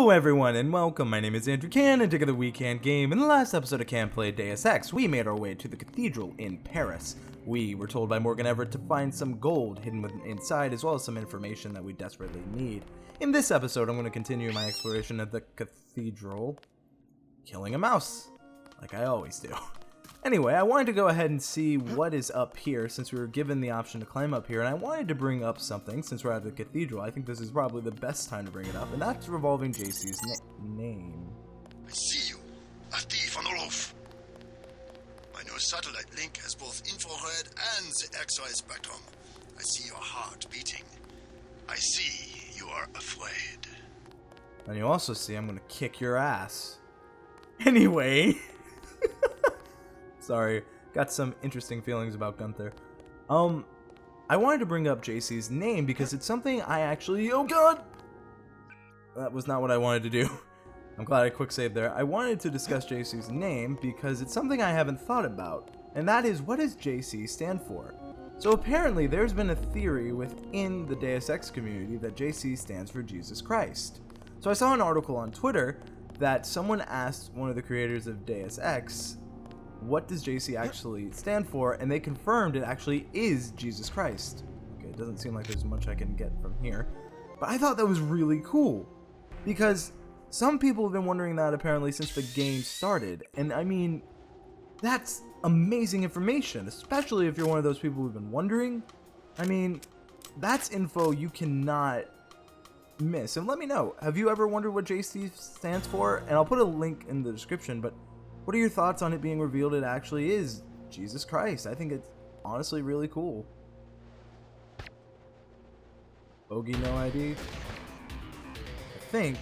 Hello everyone and welcome, my name is Andrew Can and together we can game. In the last episode of Can Play Deus Ex, we made our way to the cathedral in Paris. We were told by Morgan Everett to find some gold hidden inside as well as some information that we desperately need. In this episode I'm going to continue my exploration of the cathedral, killing a mouse, like I always do. Anyway, I wanted to go ahead and see what is up here since we were given the option to climb up here, and I wanted to bring up something since we're at the cathedral. I think this is probably the best time to bring it up, and that's revolving JC's name. I see you, a thief on the roof. My new satellite link has both infrared and the X-ray spectrum. I see your heart beating. I see you are afraid. And you also see I'm gonna kick your ass. Anyway. Sorry, got some interesting feelings about Gunther. I wanted to bring up JC's name because it's something I actually, oh god! That was not what I wanted to do. I'm glad I quick saved there. I wanted to discuss JC's name because it's something I haven't thought about, and that is, what does JC stand for? So apparently there's been a theory within the Deus Ex community that JC stands for Jesus Christ. So I saw an article on Twitter that someone asked one of the creators of Deus Ex, what does JC actually stand for, and they confirmed it actually is Jesus Christ. Okay, it doesn't seem like there's much I can get from here, but I thought that was really cool, because some people have been wondering that apparently since the game started, and I mean, that's amazing information, especially if you're one of those people who've been wondering. I mean, that's info you cannot miss, and let me know, have you ever wondered what JC stands for? And I'll put a link in the description, but what are your thoughts on it being revealed it actually is Jesus Christ? I think it's honestly really cool. Bogey no ID? I think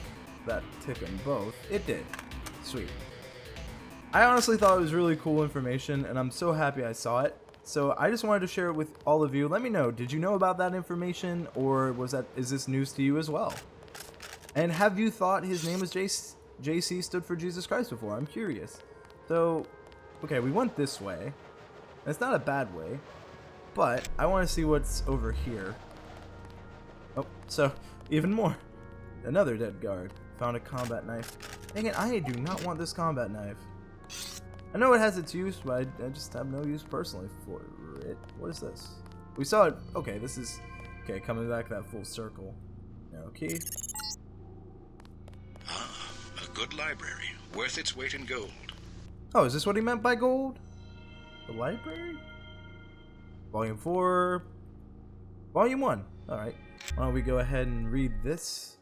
that took them both. It did. Sweet. I honestly thought it was really cool information and I'm so happy I saw it. So I just wanted to share it with all of you. Let me know, did you know about that information, or is this news to you as well? And have you thought his name was JC stood for Jesus Christ before? I'm curious. So, okay, we went this way. And it's not a bad way, but I want to see what's over here. Oh, so, even more. Another dead guard. Found a combat knife. Dang it, I do not want this combat knife. I know it has its use, but I just have no use personally for it. What is this? We saw it. Okay, this is... Okay, coming back that full circle. Okay. A good library, worth its weight in gold. Oh, is this what he meant by gold? The library? Volume 4. Volume 1. Alright. Why don't we go ahead and read this?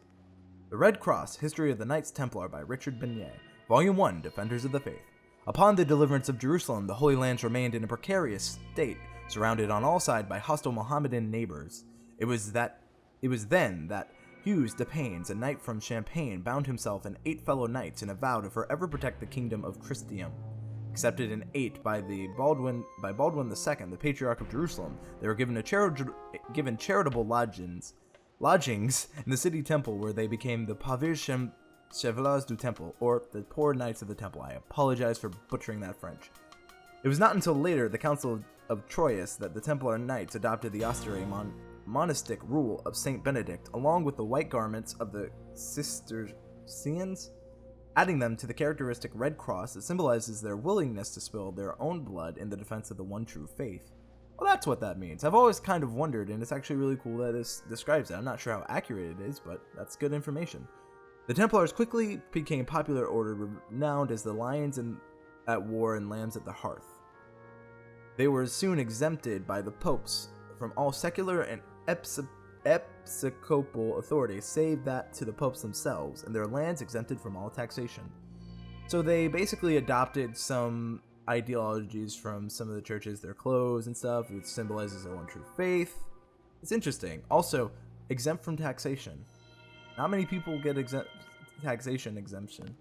The Red Cross, History of the Knights Templar by Richard Benet. Volume 1, Defenders of the Faith. Upon the deliverance of Jerusalem, the Holy Lands remained in a precarious state, surrounded on all sides by hostile Mohammedan neighbors. It was then that Hughes de Paynes, a knight from Champagne, bound himself and 8 fellow knights in a vow to forever protect the kingdom of Christium. Accepted in 8 by Baldwin II, the Patriarch of Jerusalem, they were given charitable lodgings in the city temple, where they became the Pauvres Chevaliers du Temple, or the Poor Knights of the Temple. I apologize for butchering that French. It was not until later, the Council of Troyes, that the Templar Knights adopted the austere monastic rule of Saint Benedict, along with the white garments of the Cistercians, adding them to the characteristic red cross that symbolizes their willingness to spill their own blood in the defense of the one true faith. Well, that's what that means. I've always kind of wondered, and it's actually really cool that this describes it. I'm not sure how accurate it is, but that's good information. The Templars quickly became a popular order, renowned as the lions at war and lambs at the hearth. They were soon exempted by the popes from all secular and episcopal authority, save that to the popes themselves, and their lands exempted from all taxation. So they basically adopted some ideologies from some of the churches, their clothes and stuff, which symbolizes their one true faith. It's interesting. Also, exempt from taxation. Not many people get taxation exemption.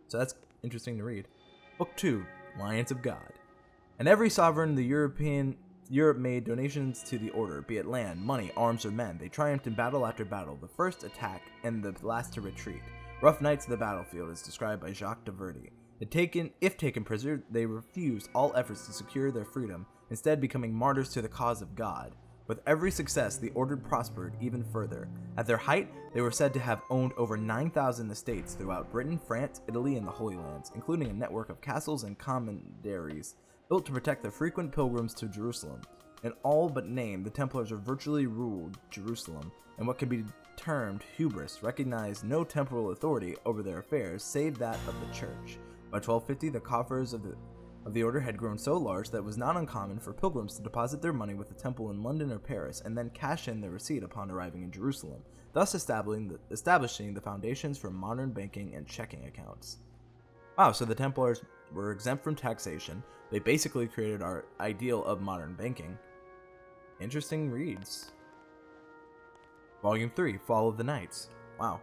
So that's interesting to read. Book 2, Lions of God. And every sovereign in Europe made donations to the order, be it land, money, arms, or men. They triumphed in battle after battle, the first attack and the last to retreat. Rough nights of the battlefield, as described by Jacques de Verdi. If taken prisoner, they refused all efforts to secure their freedom, instead becoming martyrs to the cause of God. With every success, the order prospered even further. At their height, they were said to have owned over 9,000 estates throughout Britain, France, Italy, and the Holy Lands, including a network of castles and commanderies built to protect the frequent pilgrims to Jerusalem. In all but name, the Templars virtually ruled Jerusalem, and what can be termed hubris recognized no temporal authority over their affairs save that of the church. By 1250, the coffers of the order had grown so large that it was not uncommon for pilgrims to deposit their money with the temple in London or Paris and then cash in their receipt upon arriving in Jerusalem, thus establishing the foundations for modern banking and checking accounts. Wow, so the Templars were exempt from taxation. They basically created our ideal of modern banking. Interesting reads. Volume 3, Fall of the Knights. Wow.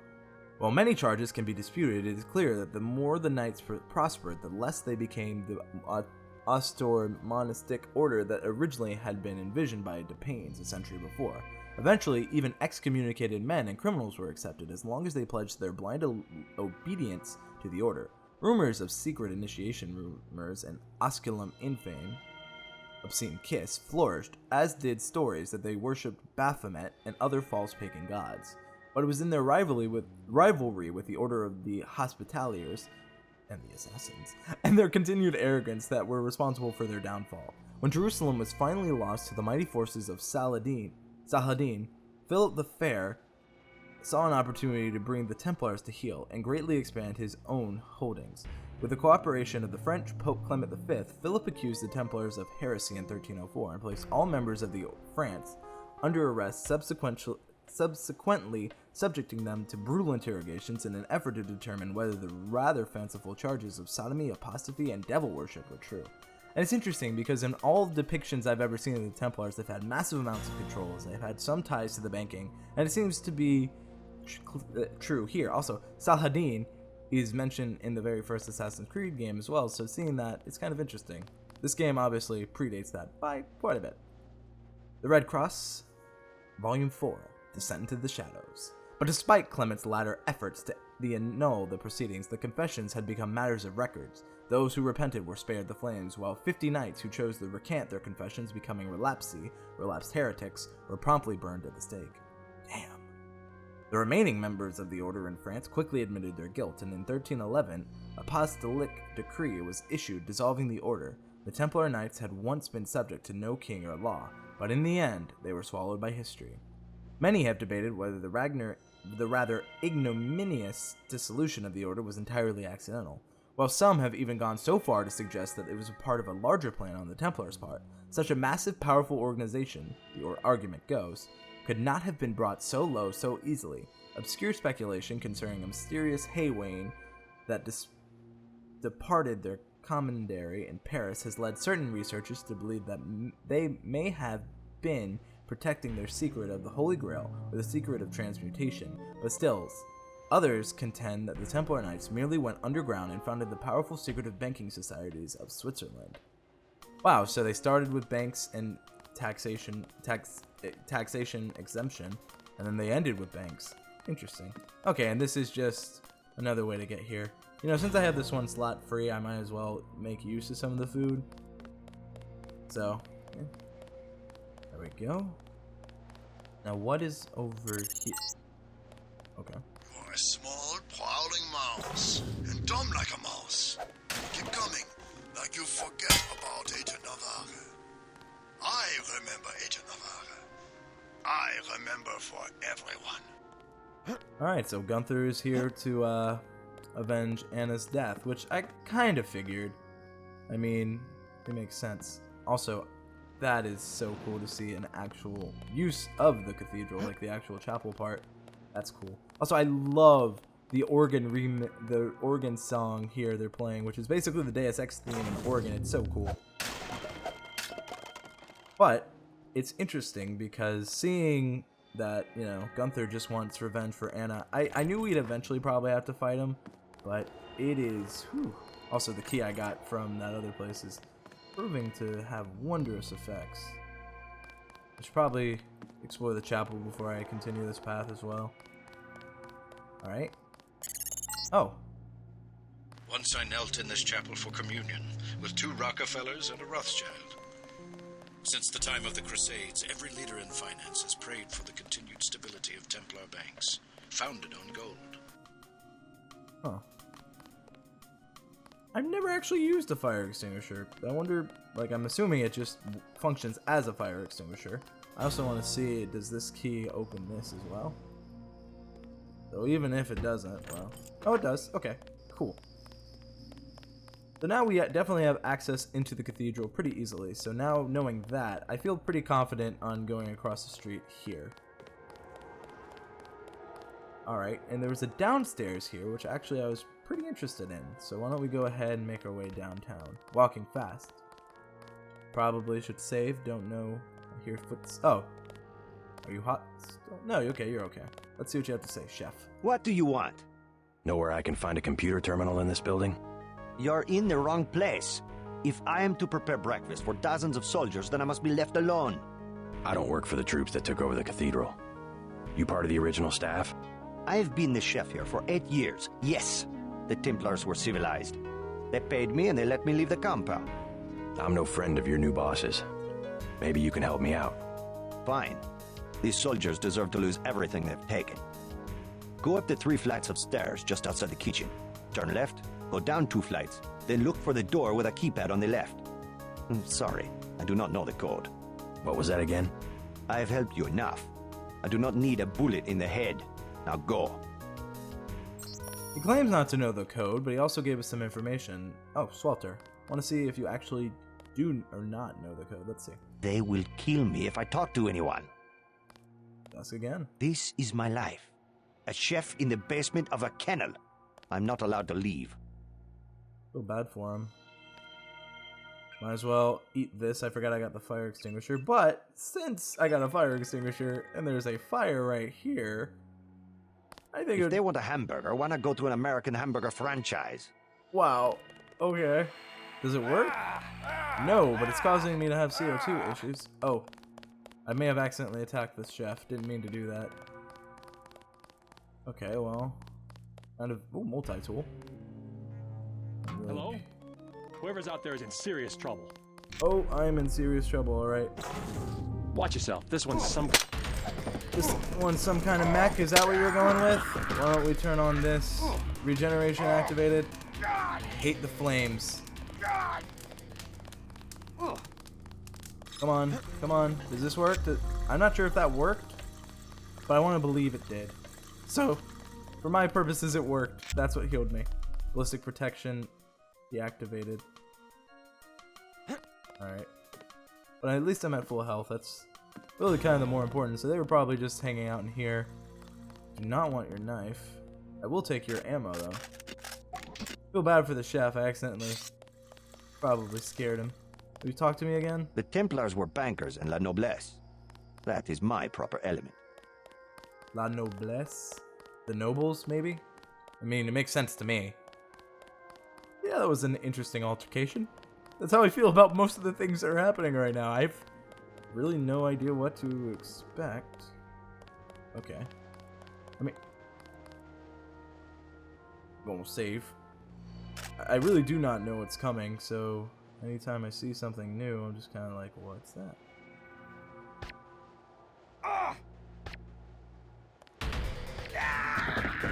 While many charges can be disputed, it is clear that the more the knights prospered, the less they became the austere monastic order that originally had been envisioned by Depanes a century before. Eventually, even excommunicated men and criminals were accepted as long as they pledged their blind obedience to the order. Rumors of secret initiation rumors and osculum infame, obscene kiss, flourished, as did stories that they worshipped Baphomet and other false pagan gods. But it was in their rivalry with the Order of the Hospitaliers and the Assassins, and their continued arrogance that were responsible for their downfall. When Jerusalem was finally lost to the mighty forces of Saladin, Philip the Fair saw an opportunity to bring the Templars to heel and greatly expand his own holdings. With the cooperation of the French Pope Clement V, Philip accused the Templars of heresy in 1304 and placed all members of the France under arrest, subsequently subjecting them to brutal interrogations in an effort to determine whether the rather fanciful charges of sodomy, apostasy, and devil worship were true. And it's interesting because in all depictions I've ever seen of the Templars, they've had massive amounts of controls, they've had some ties to the banking, and it seems to be true here. Also, Saladin is mentioned in the very first Assassin's Creed game as well, so seeing that, it's kind of interesting. This game obviously predates that by quite a bit. The Red Cross, Volume 4, Descent into the Shadows. But despite Clement's latter efforts to annul the proceedings, the confessions had become matters of records. Those who repented were spared the flames, while 50 knights who chose to recant their confessions, becoming relapsed heretics, were promptly burned at the stake. Damn. The remaining members of the order in France quickly admitted their guilt, and in 1311, an apostolic decree was issued dissolving the order. The Templar Knights had once been subject to no king or law, but in the end, they were swallowed by history. Many have debated whether the rather ignominious dissolution of the order was entirely accidental, while some have even gone so far to suggest that it was a part of a larger plan on the Templars' part. Such a massive, powerful organization, the argument goes, could not have been brought so low so easily. Obscure speculation concerning a mysterious Haywane that departed their commandery in Paris has led certain researchers to believe that they may have been protecting their secret of the Holy Grail or the secret of transmutation, but still, others contend that the Templar Knights merely went underground and founded the powerful secretive banking societies of Switzerland. Wow, so they started with banks and taxation exemption, and then they ended with banks. Interesting. Okay, and this is just another way to get here. You know, since I have this one slot free, I might as well make use of some of the food. So, yeah. There we go. Now, what is over here? Okay. You're a small, prowling mouse, and dumb like a mouse. Keep coming, like you forget about Agent Navarre. I remember Agent Navarre. I remember for everyone. Alright, so Gunther is here to avenge Anna's death, which I kind of figured. I mean, it makes sense. Also, that is so cool to see an actual use of the cathedral, like the actual chapel part. That's cool. Also, I love the organ song here they're playing, which is basically the Deus Ex theme in organ. It's so cool. But it's interesting because seeing that, you know, Gunther just wants revenge for Anna. I knew we'd eventually probably have to fight him, but it is... Whew. Also, the key I got from that other place is proving to have wondrous effects. I should probably explore the chapel before I continue this path as well. Alright. Oh. Once I knelt in this chapel for communion with 2 Rockefellers and a Rothschild. Since the time of the Crusades, every leader in finance has prayed for the continued stability of Templar banks, founded on gold. Huh. I've never actually used a fire extinguisher. I wonder, like, I'm assuming it just functions as a fire extinguisher. I also want to see, does this key open this as well? So even if it doesn't, well... Oh, it does. Okay, cool. So now we definitely have access into the cathedral pretty easily. So now, knowing that, I feel pretty confident on going across the street here. Alright, and there was a downstairs here, which actually I was pretty interested in. So why don't we go ahead and make our way downtown. Walking fast. Probably should save, don't know. I hear foots... Oh. Are you hot still? No, okay, you're okay. Let's see what you have to say, chef. What do you want? Know where I can find a computer terminal in this building? You're in the wrong place. If I am to prepare breakfast for dozens of soldiers, then I must be left alone. I don't work for the troops that took over the cathedral. You part of the original staff? I've been the chef here for 8 years. Yes, the Templars were civilized. They paid me and they let me leave the compound. I'm no friend of your new bosses. Maybe you can help me out. Fine. These soldiers deserve to lose everything they've taken. Go up the 3 flights of stairs just outside the kitchen. Turn left, go down 2 flights, then look for the door with a keypad on the left. Sorry, I do not know the code. What was that again? I have helped you enough. I do not need a bullet in the head. Now go. He claims not to know the code, but he also gave us some information. Oh, Swalter. Want to see if you actually do or not know the code. Let's see. They will kill me if I talk to anyone. Ask again. This is my life. A chef in the basement of a kennel. I'm not allowed to leave. Feel bad for him. Might as well eat this. I forgot I got the fire extinguisher. But since I got a fire extinguisher and there's a fire right here, I think if they want a hamburger, why not go to an American hamburger franchise? Wow. Okay. Does it work? No, but it's causing me to have CO2 issues. Oh. I may have accidentally attacked this chef. Didn't mean to do that. Okay, well. Kind of... Ooh, multi-tool. Really... Hello? Whoever's out there is in serious trouble. Oh, I am in serious trouble, alright. Watch yourself. This one's some kind of mech? Is that what you're going with? Why don't we turn on this? Regeneration activated. I hate the flames. Come on, come on. Does this work? I'm not sure if that worked, but I want to believe it did. So, for my purposes, it worked. That's what healed me. Ballistic protection deactivated. Alright. But at least I'm at full health. That's really kind of the more important. So they were probably just hanging out in here. Do not want your knife. I will take your ammo, though. Feel bad for the chef. I accidentally probably scared him. Will you talk to me again? The Templars were bankers and la noblesse. That is my proper element. La noblesse? The nobles, maybe? I mean, it makes sense to me. Yeah, that was an interesting altercation. That's how I feel about most of the things that are happening right now. I've really no idea what to expect. Okay. I mean... Gonna save. I really do not know what's coming, so... Anytime I see something new, I'm just kind of like, what's that?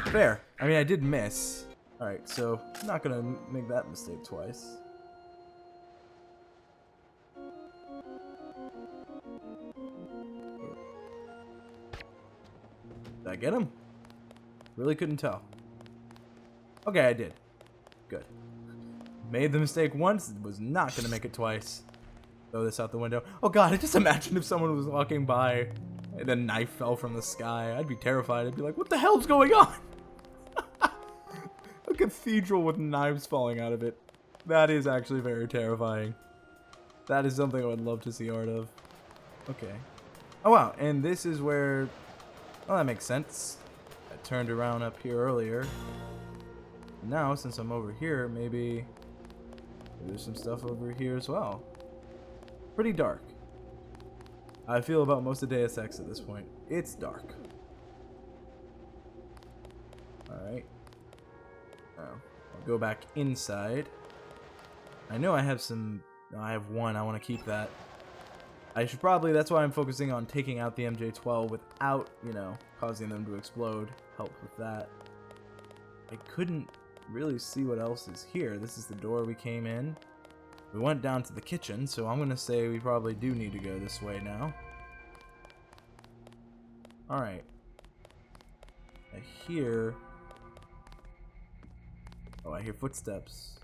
Fair. I mean, I did miss. Alright, so I'm not gonna make that mistake twice. Did I get him? Really couldn't tell. Okay, I did. Good. Made the mistake once, was not gonna make it twice. Throw this out the window. Oh god, I just imagine if someone was walking by and a knife fell from the sky. I'd be terrified. I'd be like, what the hell's going on? A cathedral with knives falling out of it. That is actually very terrifying. That is something I would love to see art of. Okay. Oh wow, and this is where... Well, that makes sense. I turned around up here earlier. Now, since I'm over here, maybe there's some stuff over here as well. Pretty dark. I feel about most of Deus Ex at this point. It's dark. Alright. Now, I'll go back inside. I know I have some... No, I have one. I want to keep that. I should probably, that's why I'm focusing on taking out the MJ-12 without, causing them to explode. Help with that. I couldn't really see what else is here. This is the door we came in. We went down to the kitchen, so I'm going to say we probably do need to go this way now. Alright. I hear... Oh, I hear footsteps.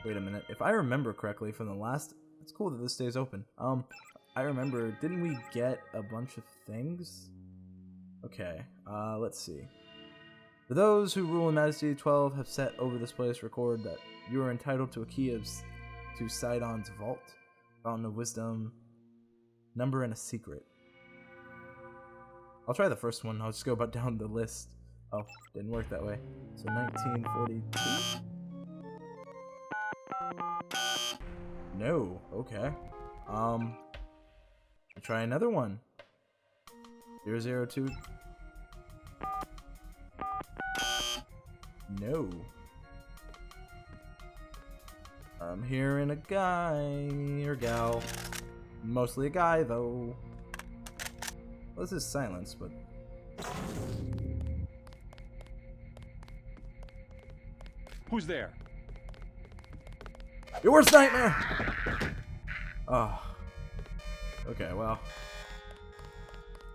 Wait a minute. If I remember correctly from the last... It's cool that this stays open. I remember, didn't we get a bunch of things? Okay, let's see. For those who rule in Majesty 12 have set over this place, record that you are entitled to a key to Sidon's vault, fountain of wisdom, number, and a secret. I'll try the first one. I'll just go down the list. Oh, didn't work that way. So 1942. No. Okay. I'll try another one. 002. No. I'm hearing a guy or gal. Mostly a guy, though. Well, this is silence, but... Who's there? Your worst nightmare! Oh. Okay, well.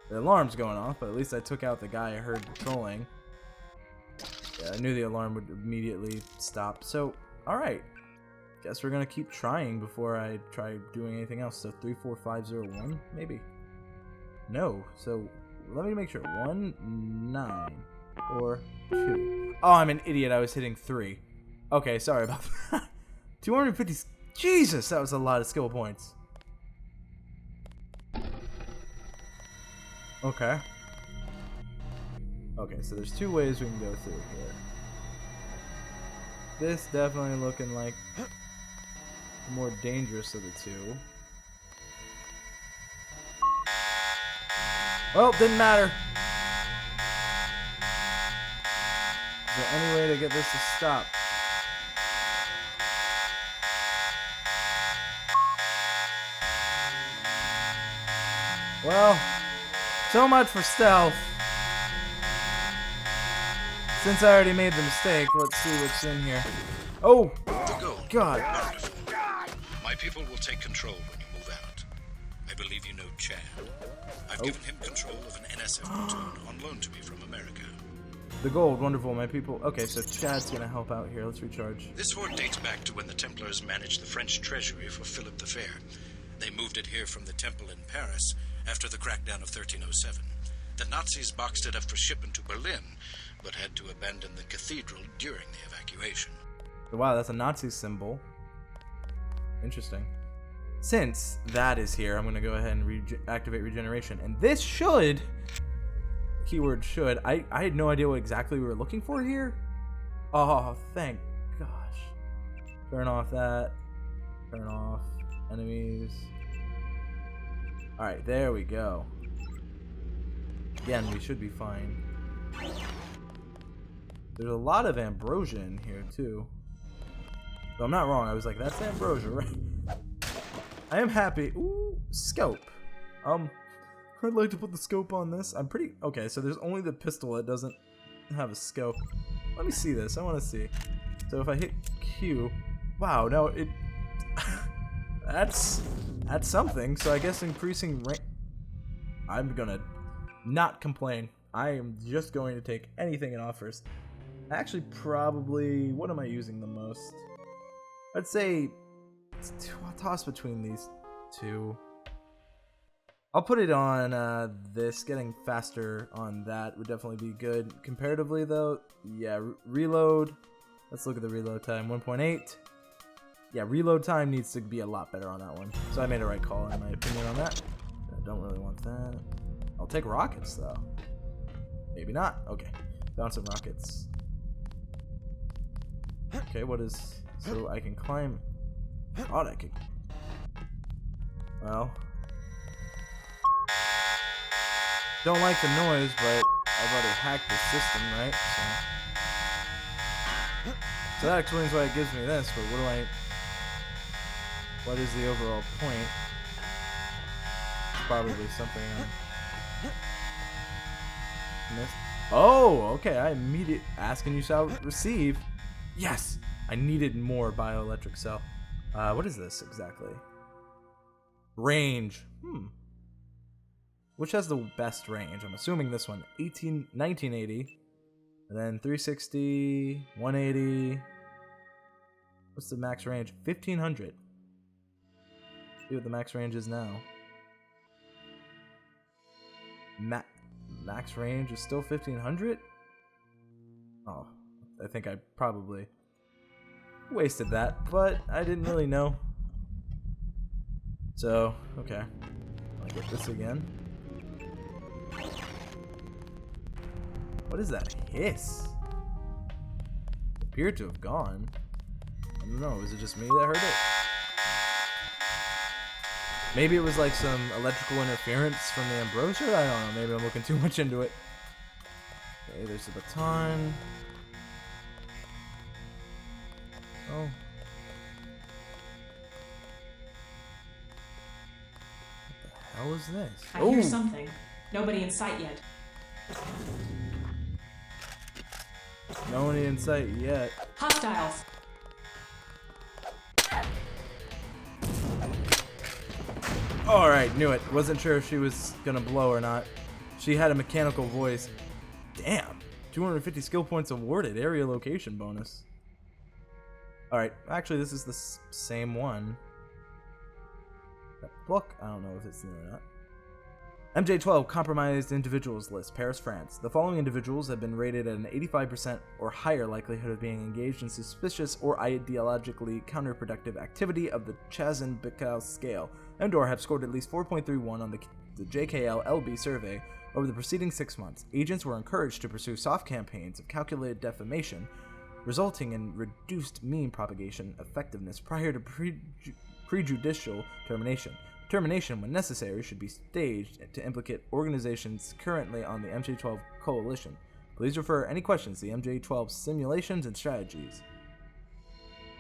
The alarm's going off, but at least I took out the guy I heard patrolling. Yeah, I knew the alarm would immediately stop. So, alright. Guess we're gonna keep trying before I try doing anything else. So 34501, maybe? No. So let me make sure. 1942. Oh, I'm an idiot. I was hitting 3. Okay, sorry about that. 250. Jesus, that was a lot of skill points. Okay. Okay, so there's 2 ways we can go through here. This definitely looking like the more dangerous of the 2. Well, didn't matter. Is there any way to get this to stop? Well, so much for stealth. Since I already made the mistake, let's see what's in here. Oh! The gold. God. Wonderful. My people will take control when you move out. I believe you know Chad. I've given him control of an NSF platoon on loan to me from America. The gold, wonderful, my people. Okay, so Chad's gonna help out here. Let's recharge. This hoard dates back to when the Templars managed the French treasury for Philip the Fair. They moved it here from the temple in Paris after the crackdown of 1307. The Nazis boxed it up for shipment to Berlin, but had to abandon the cathedral during the evacuation. Wow, that's a Nazi symbol. Interesting. Since that is here, I'm going to go ahead and activate regeneration. And this should... Keyword should. I had no idea what exactly we were looking for here. Oh, thank gosh. Turn off that. Turn off enemies. Alright, there we go. Again, we should be fine. There's a lot of ambrosia in here, too. So I'm not wrong. I was like, that's ambrosia, right? I am happy. Ooh, scope. I'd like to put the scope on this. I'm pretty... Okay, so there's only the pistol that doesn't have a scope. Let me see this. I want to see. So if I hit Q... Wow, no, it... That's something. So I guess increasing range... I'm gonna not complain. I am just going to take anything it offers. Actually, probably... What am I using the most? I'd say... I'll toss between these 2. I'll put it on this. Getting faster on that would definitely be good. Comparatively, though, yeah, reload. Let's look at the reload time. 1.8. Yeah, reload time needs to be a lot better on that one. So I made a right call, in my opinion, on that. I don't really want that. I'll take rockets, though. Maybe not. Okay. Found some rockets. Okay, what is... So I can climb... Thought I could... Well... Don't like the noise, but I've already hacked the system, right? So that explains why it gives me this, but what is the overall point? probably something I missed. Oh, okay. I immediately asking you shall receive. Yes, I needed more bioelectric cell. What is this exactly? Range. Which has the best range? I'm assuming this one. 1980. And then 360, 180. What's the max range? 1500. See what the max range is now. Max range is still 1500? Oh, I think I probably wasted that, but I didn't really know. So, okay. I'll get this again. What is that hiss? Appeared to have gone. I don't know, was it just me that heard it? Maybe it was like some electrical interference from the ambrosia? I don't know, maybe I'm looking too much into it. Okay, there's the baton. Oh. What the hell is this? I hear something. Nobody in sight yet. No one in sight yet. Hostiles! Alright, knew it. Wasn't sure if she was gonna blow or not. She had a mechanical voice. Damn. 250 skill points awarded. Area location bonus. Alright, actually this is the same one. That book? I don't know if it's new or not. MJ12 Compromised Individuals List, Paris, France. The following individuals have been rated at an 85% or higher likelihood of being engaged in suspicious or ideologically counterproductive activity of the Chazin-Bickel scale, and/or have scored at least 4.31 on the JKL-LB survey over the preceding 6 months. Agents were encouraged to pursue soft campaigns of calculated defamation, resulting in reduced meme propagation effectiveness prior to prejudicial termination. Termination, when necessary, should be staged to implicate organizations currently on the MJ12 coalition. Please refer any questions to the MJ12 simulations and strategies.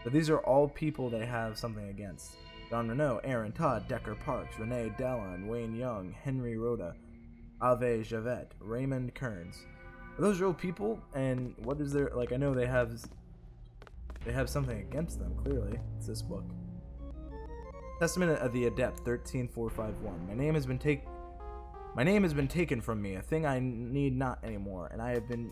But these are all people they have something against. Don Renault, Aaron Todd, Decker Parks, Renee Dallon, Wayne Young, Henry Rhoda, Ave Javette, Raymond Kearns. Are those real people? And what is their, like, I know they have something against them, clearly. It's this book. Testament of the Adept 13451. My name has been taken from me, a thing I need not anymore, and I have been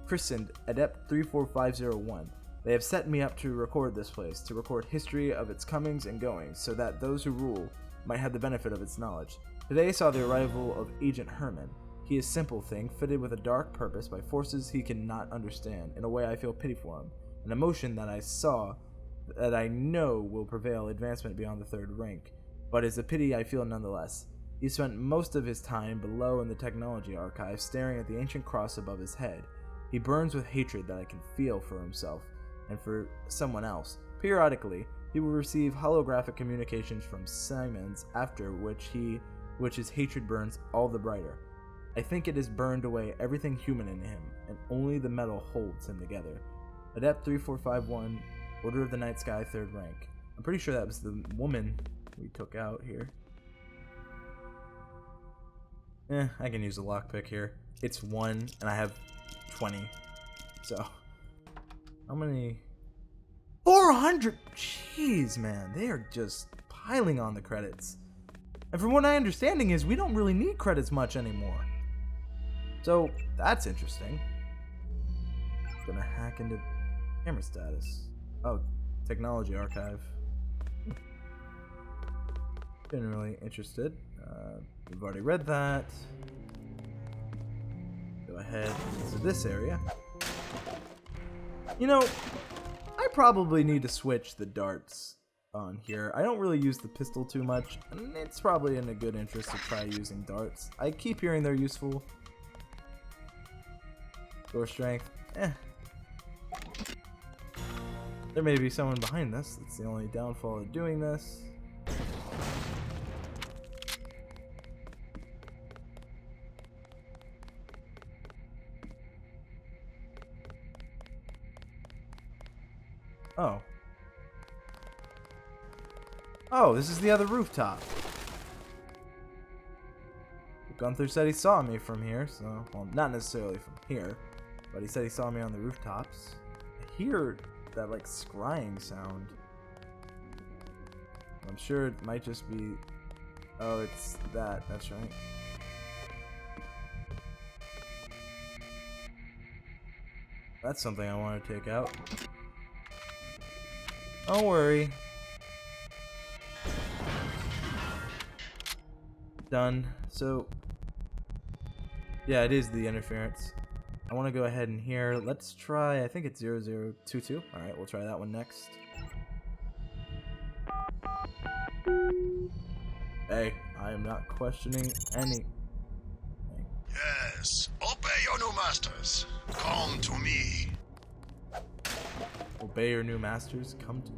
christened Adept 34501. They have set me up to record this place, to record history of its comings and goings, so that those who rule might have the benefit of its knowledge. Today saw the arrival of Agent Herman. He is a simple thing, fitted with a dark purpose by forces he cannot understand. In a way I feel pity for him. An emotion that I know will prevail advancement beyond the third rank, but it's a pity I feel nonetheless. He spent most of his time below in the technology archive, staring at the ancient cross above his head. He burns with hatred that I can feel for himself and for someone else. Periodically, he will receive holographic communications from Simons, after which his hatred burns all the brighter. I think it has burned away everything human in him, and only the metal holds him together. Adept 3451, Order of the Night Sky, 3rd rank. I'm pretty sure that was the woman we took out here. I can use a lockpick here. It's 1, and I have 20. So, how many? 400! Jeez, man. They are just piling on the credits. And from what my understanding is, we don't really need credits much anymore. So, that's interesting. Gonna hack into camera status. Oh, technology archive. Been really interested. We've already read that. Go ahead into this area. You know, I probably need to switch the darts on here. I don't really use the pistol too much, and it's probably in a good interest to try using darts. I keep hearing they're useful. Door strength, There may be someone behind this. That's the only downfall of doing this. Oh. Oh, this is the other rooftop. Gunther said he saw me from here, so... Well, not necessarily from here, but he said he saw me on the rooftops. I hear that, like, scrying sound. I'm sure it might just be... Oh, it's that. That's right. That's something I want to take out. Don't worry. Done. So, yeah, it is the interference. I want to go ahead and here. Let's try, I think it's 0022. Alright, we'll try that one next. Hey, I am not questioning any... Yes, obey your new masters. Come to me. Obey your new masters? Come to...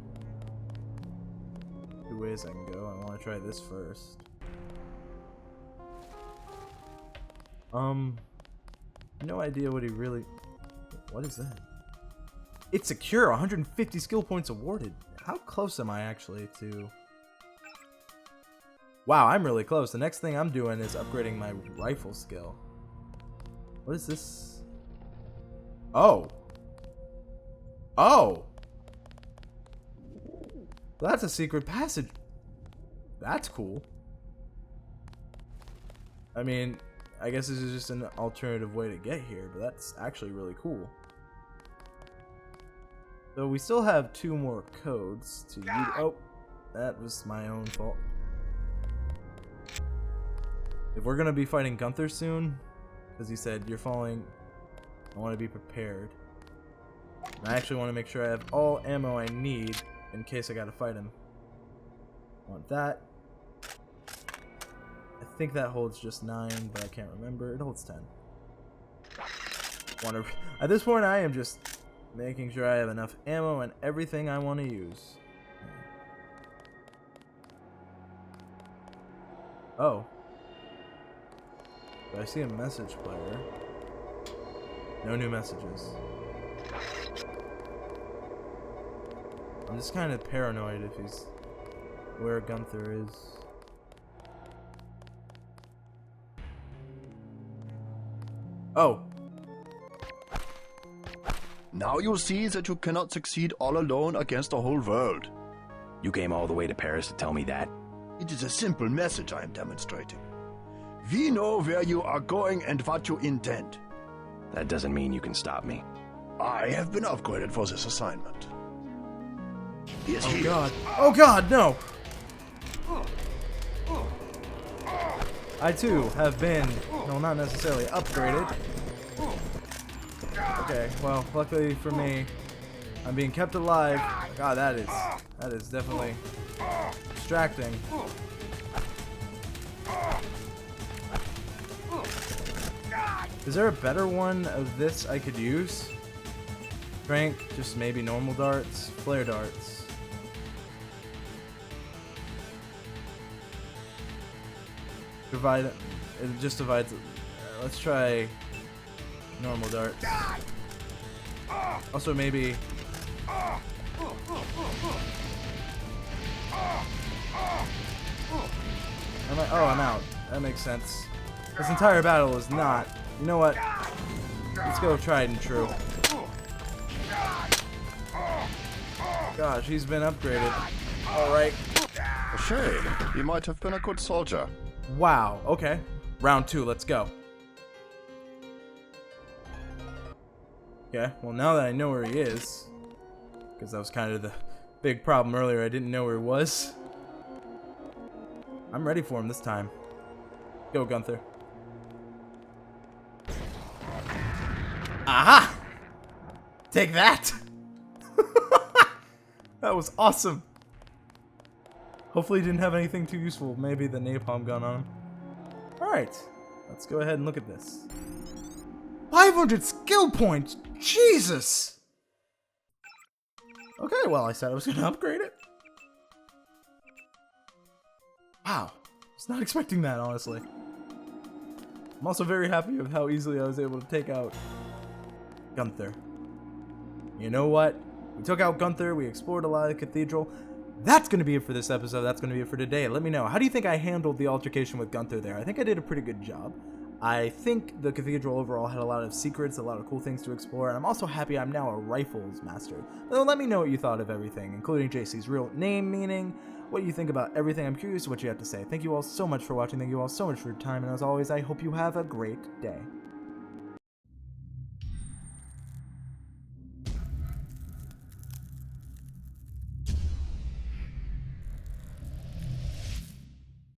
2 ways I can go. I want to try this first. No idea what he really... What is that? It's secure! 150 skill points awarded! How close am I actually to... Wow, I'm really close. The next thing I'm doing is upgrading my rifle skill. What is this? Oh! Oh! That's a secret passage. That's cool. I mean... I guess this is just an alternative way to get here, but that's actually really cool. So we still have 2 more codes to use. Oh, that was my own fault. If we're gonna be fighting Gunther soon, because he said you're falling, I want to be prepared. And I actually want to make sure I have all ammo I need in case I gotta fight him. Want that. I think that holds just 9, but I can't remember. It holds 10. At this point, I am just making sure I have enough ammo and everything I want to use. Oh. Do I see a message player? No new messages. I'm just kind of paranoid if he's where Gunther is. Oh. Now you see that you cannot succeed all alone against the whole world. You came all the way to Paris to tell me that? It is a simple message I am demonstrating. We know where you are going and what you intend. That doesn't mean you can stop me. I have been upgraded for this assignment. He is Oh here. god. Oh god, no! I too have been, no, not necessarily upgraded. Okay, well, luckily for me, I'm being kept alive. God, that is definitely distracting. Is there a better one of this I could use? Strength, just maybe normal darts, flare darts. Divide it just divides. Let's try normal darts. Also maybe. I'm out. That makes sense. This entire battle is not. You know what? Let's go tried and true. Gosh, he's been upgraded. Alright. A shame. He might have been a good soldier. Wow, okay. Round 2, let's go. Okay, well now that I know where he is, because that was kind of the big problem earlier, I didn't know where he was. I'm ready for him this time. Go, Gunther. Aha! Take that! That was awesome. Hopefully he didn't have anything too useful. Maybe the napalm gun on him. Alright. Let's go ahead and look at this. 500 skill points! Jesus! Okay, well, I said I was going to upgrade it. Wow. I was not expecting that, honestly. I'm also very happy with how easily I was able to take out Gunther. You know what? We took out Gunther, we explored a lot of the cathedral. that's going to be it for this episode. That's going to be it for today. Let me know. How do you think I handled the altercation with Gunther there? I think I did a pretty good job. I think the cathedral overall had a lot of secrets, a lot of cool things to explore, and I'm also happy I'm now a rifles master. So let me know what you thought of everything, including JC's real name meaning, what you think about everything. I'm curious what you have to say. Thank you all so much for watching. Thank you all so much for your time, and as always, I hope you have a great day.